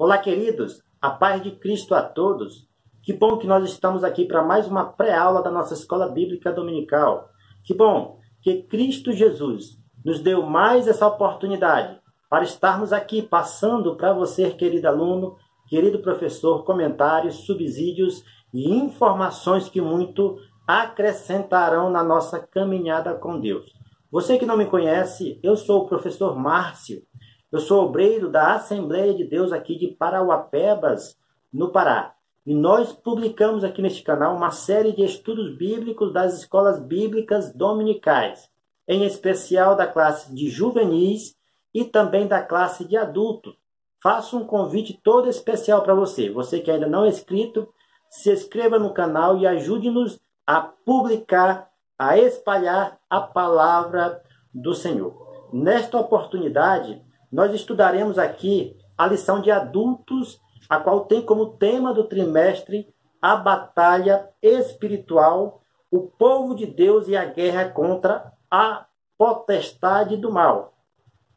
Olá, queridos, a paz de Cristo a todos. Que bom que nós estamos aqui para mais uma pré-aula da nossa Escola Bíblica Dominical. Que bom que Cristo Jesus nos deu mais essa oportunidade para estarmos aqui passando para você, querido aluno, querido professor, comentários, subsídios e informações que muito acrescentarão na nossa caminhada com Deus. Você que não me conhece, eu sou o professor Márcio. Eu sou obreiro da Assembleia de Deus aqui de Parauapebas, no Pará. E nós publicamos aqui neste canal uma série de estudos bíblicos das escolas bíblicas dominicais, em especial da classe de juvenis e também da classe de adultos. Faço um convite todo especial para você. Você que ainda não é inscrito, se inscreva no canal e ajude-nos a publicar, a espalhar a palavra do Senhor. Nesta oportunidade, nós estudaremos aqui a lição de adultos, a qual tem como tema do trimestre a batalha espiritual, o povo de Deus e a guerra contra a potestade do mal.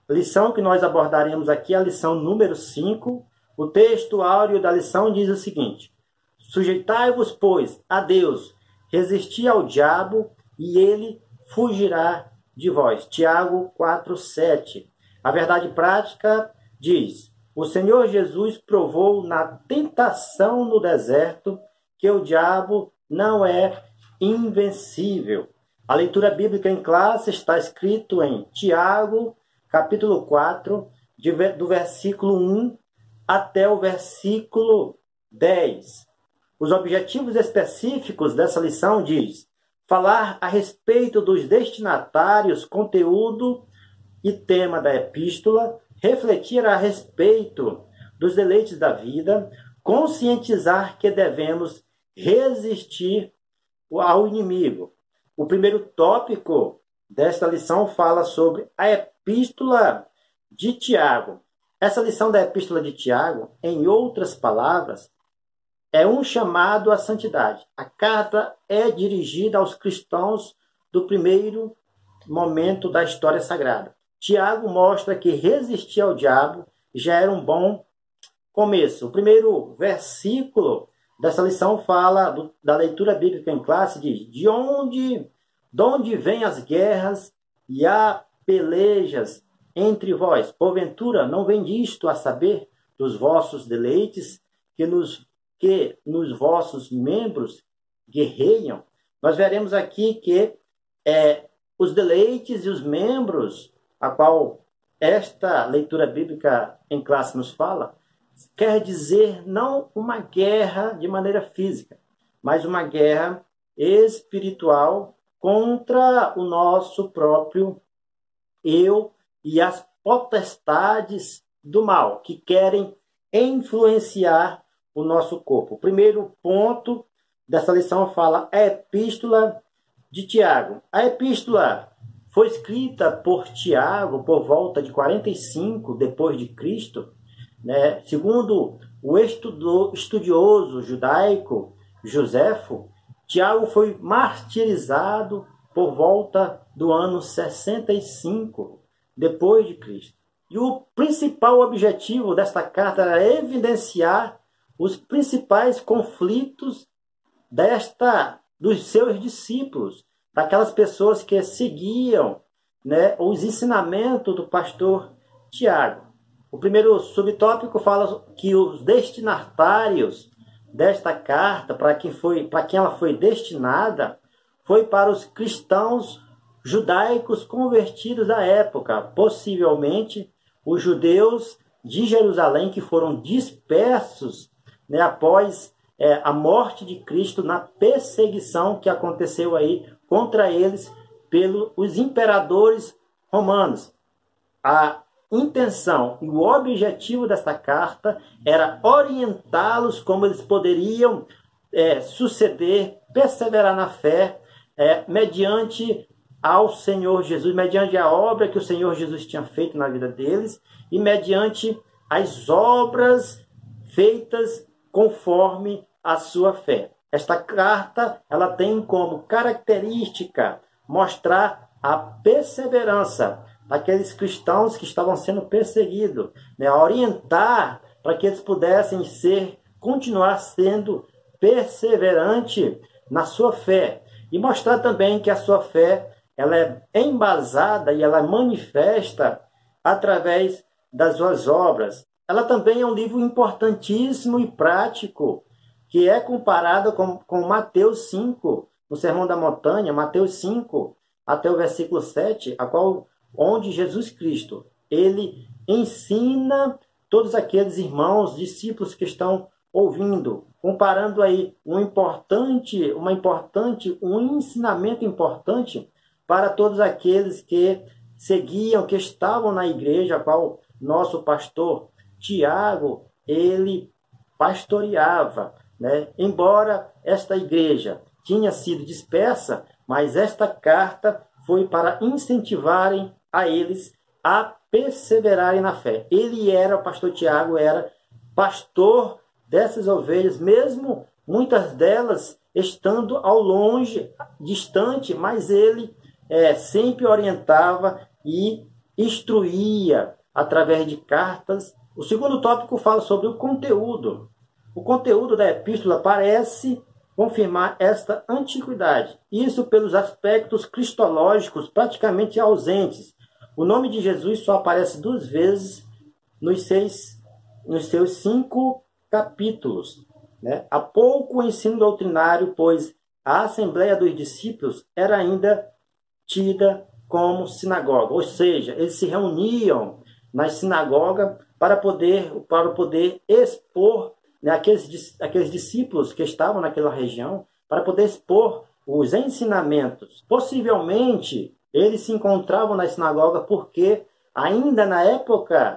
A lição que nós abordaremos aqui é a lição número 5. O texto áureo da lição diz o seguinte: sujeitai-vos, pois, a Deus, resisti ao diabo e ele fugirá de vós. Tiago 4:7. A verdade prática diz: o Senhor Jesus provou na tentação no deserto que o diabo não é invencível. A leitura bíblica em classe está escrito em Tiago, capítulo 4, do versículo 1 até o versículo 10. Os objetivos específicos dessa lição diz: falar a respeito dos destinatários, conteúdo e tema da epístola, refletir a respeito dos deleites da vida, conscientizar que devemos resistir ao inimigo. O primeiro tópico desta lição fala sobre a epístola de Tiago. Essa lição da epístola de Tiago, em outras palavras, é um chamado à santidade. A carta é dirigida aos cristãos do primeiro momento da história sagrada. Tiago mostra que resistir ao diabo já era um bom começo. O primeiro versículo dessa lição fala da leitura bíblica em classe, diz: de onde vêm as guerras e há pelejas entre vós? Porventura não vem disto a saber dos vossos deleites que nos vossos membros guerreiam? Nós veremos aqui que os deleites e os membros a qual esta leitura bíblica em classe nos fala, quer dizer não uma guerra de maneira física, mas uma guerra espiritual contra o nosso próprio eu e as potestades do mal, que querem influenciar o nosso corpo. O primeiro ponto dessa lição fala a epístola de Tiago. A epístola foi escrita por Tiago por volta de 45 depois de Cristo, né? Segundo o estudioso judaico Joséfo, Tiago foi martirizado por volta do ano 65 depois de Cristo. E o principal objetivo desta carta era evidenciar os principais conflitos dos seus discípulos, daquelas pessoas que seguiam, né, os ensinamentos do pastor Tiago. O primeiro subtópico fala que os destinatários desta carta, para quem ela foi destinada, foi para os cristãos judaicos convertidos à época, possivelmente os judeus de Jerusalém que foram dispersos, né, após a morte de Cristo na perseguição que aconteceu aí contra eles pelos imperadores romanos. A intenção e o objetivo desta carta era orientá-los como eles poderiam suceder, perseverar na fé, mediante ao Senhor Jesus, mediante a obra que o Senhor Jesus tinha feito na vida deles e mediante as obras feitas conforme a sua fé. Esta carta ela tem como característica mostrar a perseverança daqueles cristãos que estavam sendo perseguidos, né? Orientar para que eles pudessem continuar sendo perseverante na sua fé. E mostrar também que a sua fé ela é embasada e ela é manifesta através das suas obras. Ela também é um livro importantíssimo e prático, que é comparado com Mateus 5, no Sermão da Montanha, Mateus 5, até o versículo 7, onde Jesus Cristo, ele ensina todos aqueles irmãos, discípulos que estão ouvindo, comparando aí um ensinamento importante para todos aqueles que seguiam, que estavam na igreja, a qual nosso pastor Tiago, ele pastoreava, né? Embora esta igreja tinha sido dispersa, mas esta carta foi para incentivarem a eles a perseverarem na fé. O pastor Tiago era pastor dessas ovelhas, mesmo muitas delas estando ao longe, distante, mas ele sempre orientava e instruía através de cartas. O segundo tópico fala sobre o conteúdo. O conteúdo da epístola parece confirmar esta antiguidade. Isso pelos aspectos cristológicos praticamente ausentes. O nome de Jesus só aparece 2 vezes nos seus 5 capítulos. Né? Há pouco ensino doutrinário, pois a Assembleia dos Discípulos era ainda tida como sinagoga. Ou seja, eles se reuniam na sinagoga para poder expor, né, aqueles discípulos que estavam naquela região, para poder expor os ensinamentos. Possivelmente, eles se encontravam na sinagoga porque ainda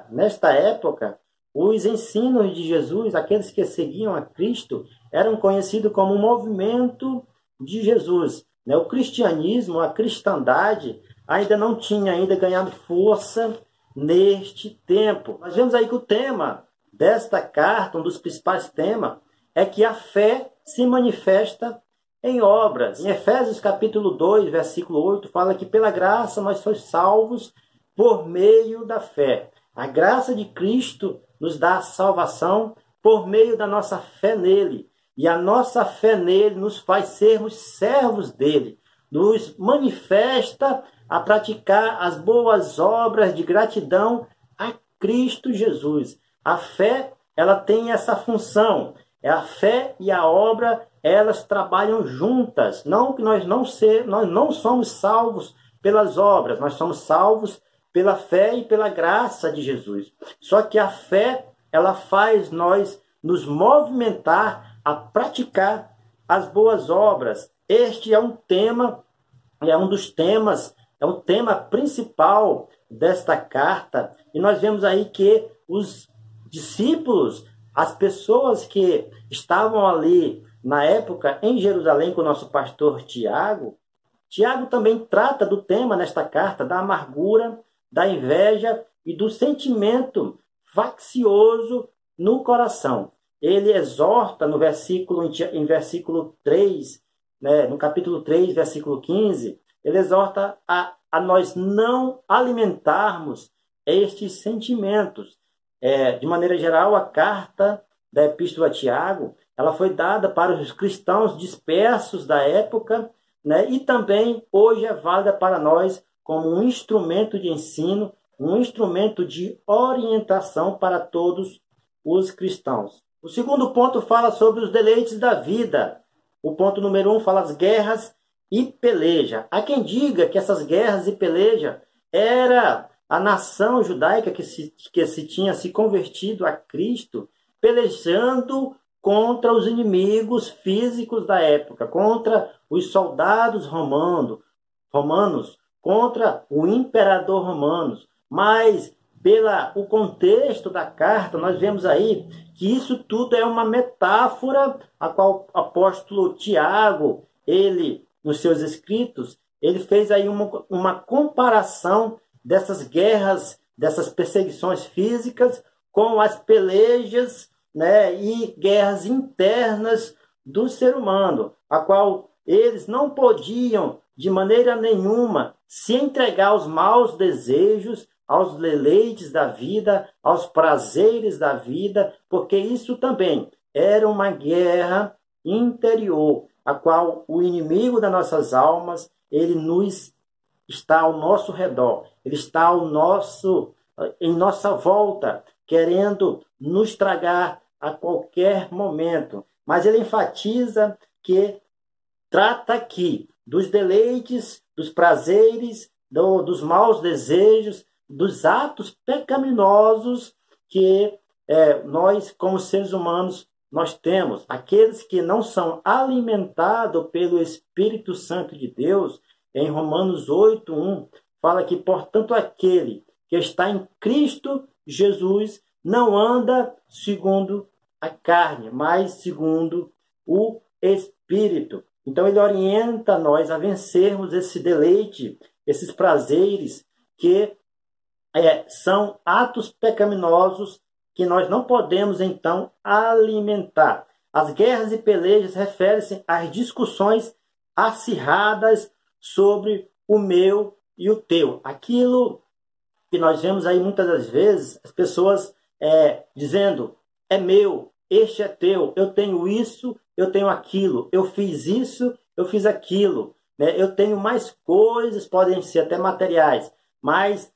nesta época, os ensinos de Jesus, aqueles que seguiam a Cristo, eram conhecidos como o movimento de Jesus. Né? O cristianismo, a cristandade, ainda não tinha ganhado força neste tempo. Nós vemos aí que o tema desta carta, um dos principais temas, é que a fé se manifesta em obras. Em Efésios capítulo 2, versículo 8, fala que pela graça nós somos salvos por meio da fé. A graça de Cristo nos dá a salvação por meio da nossa fé nele. E a nossa fé nele nos faz sermos servos dele. Nos manifesta a praticar as boas obras de gratidão a Cristo Jesus. A fé, ela tem essa função. A fé e a obra, elas trabalham juntas. Não que nós não somos salvos pelas obras, nós somos salvos pela fé e pela graça de Jesus. Só que a fé, ela faz nós nos movimentar a praticar as boas obras. Este é um tema, é o tema principal desta carta. E nós vemos aí que os discípulos, as pessoas que estavam ali na época em Jerusalém com o nosso pastor Tiago também trata do tema nesta carta da amargura, da inveja e do sentimento faccioso no coração. Ele exorta em versículo 3, né, no capítulo 3, versículo 15, ele exorta a nós não alimentarmos estes sentimentos. De maneira geral, a carta da Epístola a Tiago, ela foi dada para os cristãos dispersos da época, né, e também hoje é válida para nós como um instrumento de ensino, um instrumento de orientação para todos os cristãos. O segundo ponto fala sobre os deleites da vida. O ponto número 1 fala as guerras e peleja. Há quem diga que essas guerras e peleja era a nação judaica que se tinha se convertido a Cristo, pelejando contra os inimigos físicos da época, contra os soldados romanos, contra o imperador romano. Mas, pelo contexto da carta, nós vemos aí que isso tudo é uma metáfora a qual o apóstolo Tiago, nos seus escritos, ele fez aí uma comparação dessas guerras, dessas perseguições físicas com as pelejas, né, e guerras internas do ser humano, a qual eles não podiam, de maneira nenhuma, se entregar aos maus desejos aos deleites da vida, aos prazeres da vida, porque isso também era uma guerra interior, a qual o inimigo das nossas almas, ele nos está ao nosso redor, ele está em nossa volta, querendo nos tragar a qualquer momento. Mas ele enfatiza que trata aqui dos deleites, dos prazeres, dos maus desejos, dos atos pecaminosos que nós, como seres humanos, nós temos. Aqueles que não são alimentados pelo Espírito Santo de Deus, em Romanos 8:1, fala que, portanto, aquele que está em Cristo Jesus não anda segundo a carne, mas segundo o Espírito. Então, ele orienta nós a vencermos esse deleite, esses prazeres que são atos pecaminosos que nós não podemos, então, alimentar. As guerras e pelejas referem-se às discussões acirradas sobre o meu e o teu. Aquilo que nós vemos aí muitas das vezes, as pessoas dizendo, é meu, este é teu, eu tenho isso, eu tenho aquilo, eu fiz isso, eu fiz aquilo, né? Eu tenho mais coisas, podem ser até materiais, mas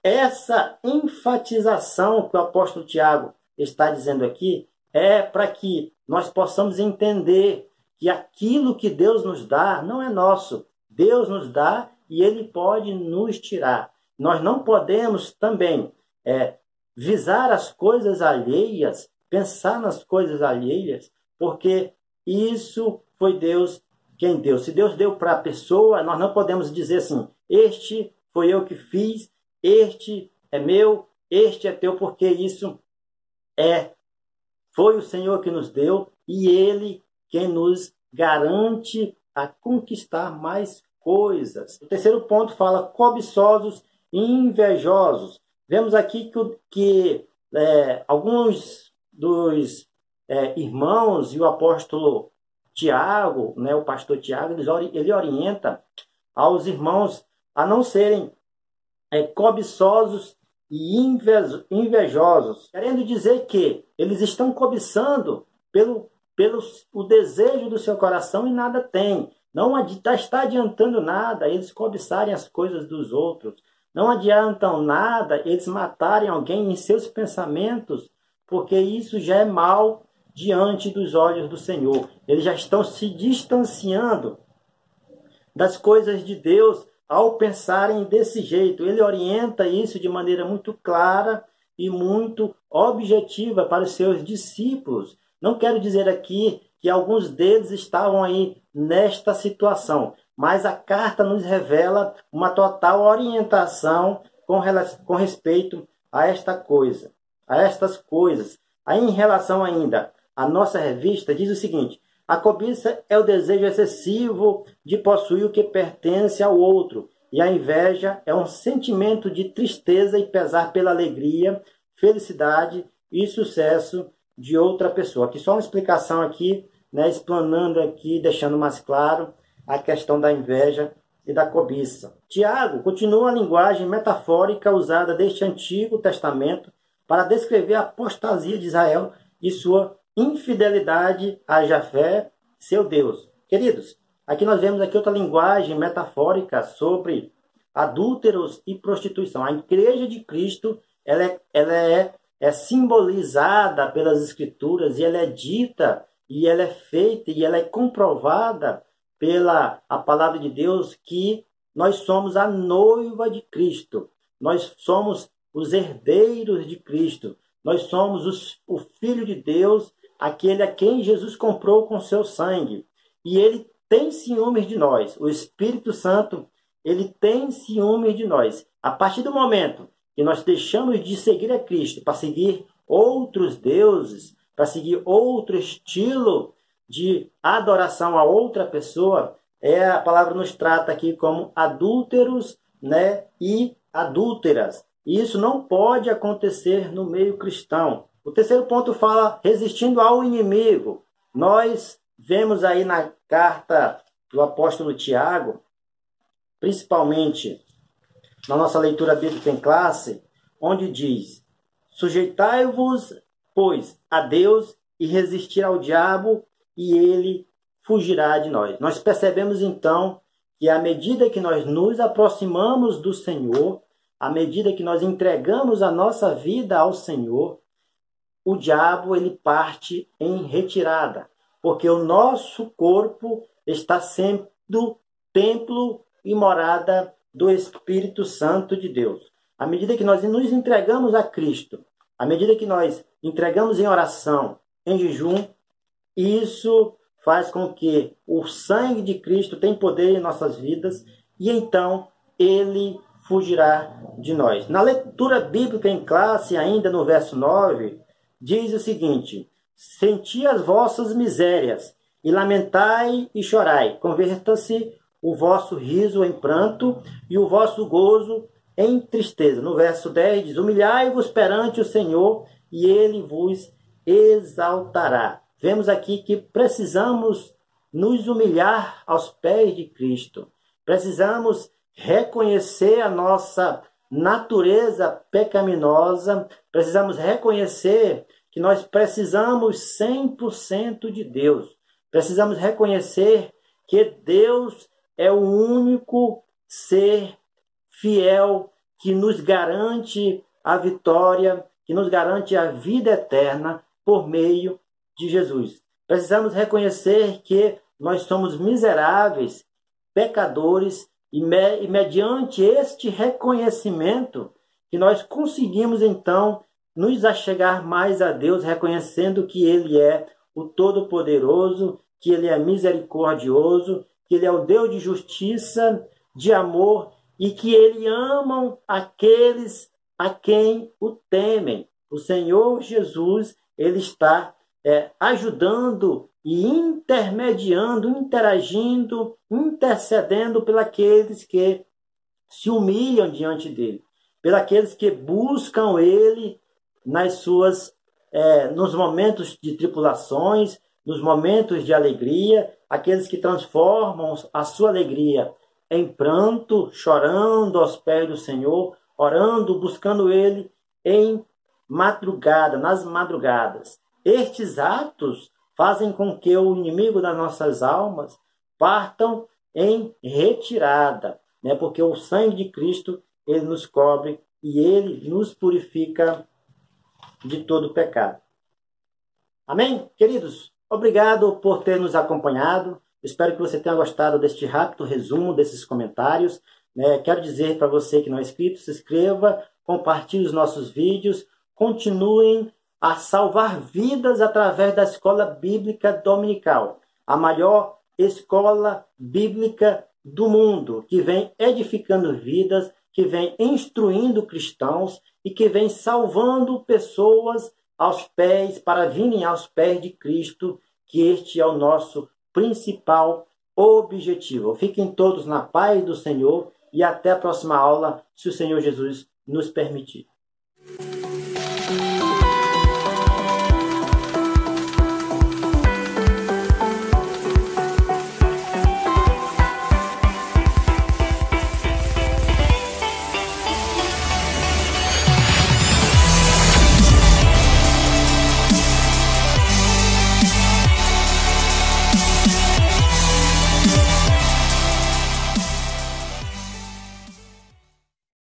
essa enfatização que o apóstolo Tiago está dizendo aqui é para que nós possamos entender que aquilo que Deus nos dá não é nosso. Deus nos dá e Ele pode nos tirar. Nós não podemos também visar as coisas alheias, pensar nas coisas alheias, porque isso foi Deus quem deu. Se Deus deu para a pessoa, nós não podemos dizer assim, este foi eu que fiz, este é meu, este é teu, porque isso foi o Senhor que nos deu e Ele quem nos garante a conquistar mais coisas. O terceiro ponto fala cobiçosos e invejosos. Vemos aqui que alguns dos irmãos e o apóstolo Tiago, né, o pastor Tiago, ele orienta aos irmãos a não serem cobiçosos e invejosos, querendo dizer que eles estão cobiçando pelo o desejo do seu coração e nada tem. Não está adiantando nada eles cobiçarem as coisas dos outros. Não adiantam nada eles matarem alguém em seus pensamentos, porque isso já é mal diante dos olhos do Senhor. Eles já estão se distanciando das coisas de Deus ao pensarem desse jeito. Ele orienta isso de maneira muito clara e muito objetiva para os seus discípulos. Não quero dizer aqui que alguns deles estavam aí nesta situação, mas a carta nos revela uma total orientação com respeito a estas coisas. Aí, em relação ainda à nossa revista, diz o seguinte: a cobiça é o desejo excessivo de possuir o que pertence ao outro, e a inveja é um sentimento de tristeza e pesar pela alegria, felicidade e sucesso de outra pessoa. Aqui só uma explicação aqui, né, explanando aqui, deixando mais claro a questão da inveja e da cobiça. Tiago continua a linguagem metafórica usada deste Antigo Testamento para descrever a apostasia de Israel e sua infidelidade a Jafé, seu Deus. Queridos, aqui nós vemos aqui outra linguagem metafórica sobre adúlteros e prostituição. A igreja de Cristo ela é simbolizada pelas Escrituras e ela é dita e ela é feita e ela é comprovada pela a palavra de Deus que nós somos a noiva de Cristo. Nós somos os herdeiros de Cristo. Nós somos o Filho de Deus, aquele a quem Jesus comprou com seu sangue. E ele tem ciúmes de nós. O Espírito Santo, ele tem ciúmes de nós. A partir do momento que nós deixamos de seguir a Cristo para seguir outros deuses, para seguir outro estilo de adoração a outra pessoa, a palavra nos trata aqui como adúlteros, né, e adúlteras. E isso não pode acontecer no meio cristão. O terceiro ponto fala resistindo ao inimigo. Nós vemos aí na carta do apóstolo Tiago, principalmente na nossa leitura bíblica em classe, onde diz: sujeitai-vos, pois, a Deus e resistir ao diabo, e ele fugirá de nós. Nós percebemos então que à medida que nós nos aproximamos do Senhor, à medida que nós entregamos a nossa vida ao Senhor, o diabo ele parte em retirada, porque o nosso corpo está sendo templo e morada do Espírito Santo de Deus. À medida que nós nos entregamos a Cristo, à medida que nós entregamos em oração, em jejum, isso faz com que o sangue de Cristo tenha poder em nossas vidas e então ele fugirá de nós. Na leitura bíblica em classe, ainda no verso 9, diz o seguinte: senti as vossas misérias e lamentai e chorai. Converta-se o vosso riso em pranto e o vosso gozo em tristeza. No verso 10 diz: humilhai-vos perante o Senhor e ele vos exaltará. Vemos aqui que precisamos nos humilhar aos pés de Cristo. Precisamos reconhecer a nossa natureza pecaminosa. Precisamos reconhecer que nós precisamos 100% de Deus. Precisamos reconhecer que Deus é o único ser fiel que nos garante a vitória, que nos garante a vida eterna por meio de Jesus. Precisamos reconhecer que nós somos miseráveis, pecadores, e mediante este reconhecimento que nós conseguimos então nos achegar mais a Deus, reconhecendo que Ele é o Todo-Poderoso, que Ele é misericordioso, que Ele é o Deus de justiça, de amor e que Ele ama aqueles a quem o temem. O Senhor Jesus, Ele está ajudando e intermediando, interagindo, intercedendo pelos que se humilham diante dele, pelos que buscam ele nos momentos de tribulações, nos momentos de alegria, aqueles que transformam a sua alegria em pranto, chorando aos pés do Senhor, orando, buscando ele em madrugada, nas madrugadas. Estes atos fazem com que o inimigo das nossas almas partam em retirada, né? Porque o sangue de Cristo, ele nos cobre e ele nos purifica de todo pecado. Amém? Queridos, obrigado por ter nos acompanhado. Espero que você tenha gostado deste rápido resumo, desses comentários. Quero dizer para você que não é inscrito, se inscreva, compartilhe os nossos vídeos, continuem a salvar vidas através da Escola Bíblica Dominical, a maior escola bíblica do mundo, que vem edificando vidas, que vem instruindo cristãos e que vem salvando pessoas aos pés, para virem aos pés de Cristo, que este é o nosso principal objetivo. Fiquem todos na paz do Senhor e até a próxima aula, se o Senhor Jesus nos permitir.